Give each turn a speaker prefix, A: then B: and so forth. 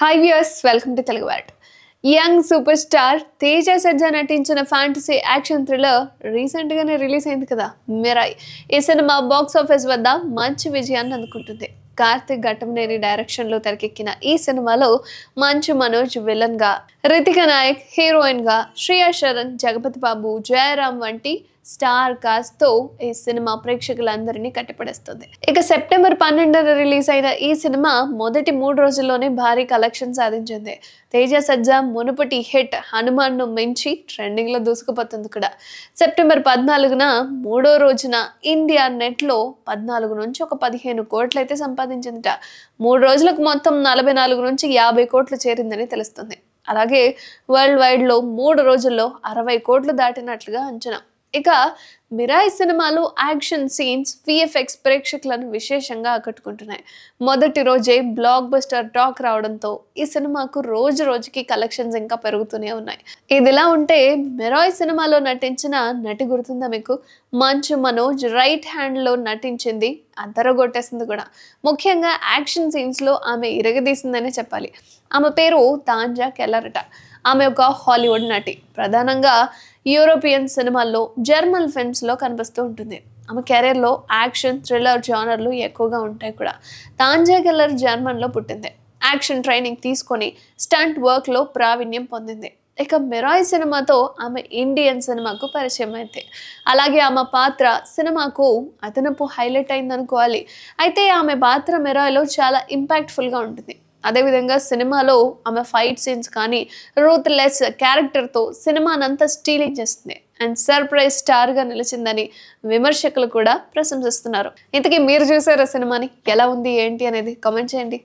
A: Hi viewers, welcome to Telugu word. Young super star Teja Sajja నటించిన fantasy action thriller recent గానే release అయింది కదా, Mirai. ఈ సినిమా బాక్స్ ఆఫీస్ వద్ద మంచి విజయాన్ని అందుకుంటుంది. కార్తిక్ ఘట్టమనేని డైరెక్షన్ లో తెరకెక్కిన ఈ సినిమాలో మంచు మనోజ్ విలన్ గా, రితిక నాయక్ హీరోయిన్ గా, శ్రియా శరణ్, జగపతి బాబు, జయరాం వంటి స్టార్ కాస్ట్ తో ఈ సినిమా ప్రేక్షకులందరినీ కట్టిపడేస్తుంది. ఇక సెప్టెంబర్ 12న రిలీజ్ అయిన ఈ సినిమా మొదటి 3 రోజుల్లోనే భారీ కలెక్షన్ సాధించింది. తేజ సజ్జా మునుపటి హిట్ హనుమాన్ ను మించి ట్రెండింగ్ లో దూసుకుపోతుంది కూడా. సెప్టెంబర్ 14న మూడో రోజున ఇండియా నెట్ లో 14 నుంచి ఒక 15 కోట్లు అయితే సంపాదించిందిట. 3 రోజులకు మొత్తం 44 నుంచి 50 కోట్లు చేరిందని తెలుస్తుంది. అలాగే వరల్డ్ వైడ్ లో 3 రోజుల్లో 60 కోట్లు దాటినట్లుగా అంచనా. ఇక మిరాయ్ సినిమాలో యాక్షన్ సీన్స్, విఎఫ్ఎక్స్ ప్రేక్షకులను విశేషంగా ఆకట్టుకుంటున్నాయి. మొదటి రోజే బ్లాక్ బస్టర్ టాక్ రావడంతో ఈ సినిమాకు రోజు రోజుకి కలెక్షన్స్ ఇంకా పెరుగుతూనే ఉన్నాయి. ఇదిలా ఉంటే మిరాయ్ సినిమాలో నటించిన నటి గుర్తుందా మీకు? మంచు మనోజ్ రైట్ హ్యాండ్ లో నటించింది, అద్దరగొట్టేసింది కూడా. ముఖ్యంగా యాక్షన్ సీన్స్ లో ఆమె ఇరగదీసిందనే చెప్పాలి. ఆమె పేరు తాంజా కెల్లరట. ఆమె ఒక హాలీవుడ్ నటి. ప్రధానంగా యూరోపియన్ సినిమాల్లో, జర్మన్ ఫిల్మ్స్ లో కనిపిస్తూ ఉంటుంది. ఆమె కెరీర్ లో యాక్షన్, థ్రిల్లర్ జానర్లు ఎక్కువగా ఉంటాయి కూడా. తాంజా కెల్లర్ జర్మన్ లో పుట్టింది. యాక్షన్ ట్రైనింగ్ తీసుకొని స్టంట్ వర్క్ లో ప్రావీణ్యం పొందింది. ఇక మిరాయ్ సినిమాతో ఆమె ఇండియన్ సినిమాకు పరిచయం అయింది. అలాగే ఆమె పాత్ర సినిమాకు అదనపు హైలైట్ అయింది అనుకోవాలి. అయితే ఆమె పాత్ర మిరాయ్లో చాలా ఇంపాక్ట్ఫుల్గా ఉంటుంది. అదేవిధంగా సినిమాలో ఆమె ఫైట్ సీన్స్ కానీ, రూత్లెస్ క్యారెక్టర్తో సినిమానంతా స్టీలింగ్ చేస్తుంది. అండ్ సర్ప్రైజ్ స్టార్గా నిలిచిందని విమర్శకులు కూడా ప్రశంసిస్తున్నారు. ఇంతకీ మీరు చూసారా సినిమాని? ఎలా ఉంది ఏంటి అనేది కామెంట్ చేయండి.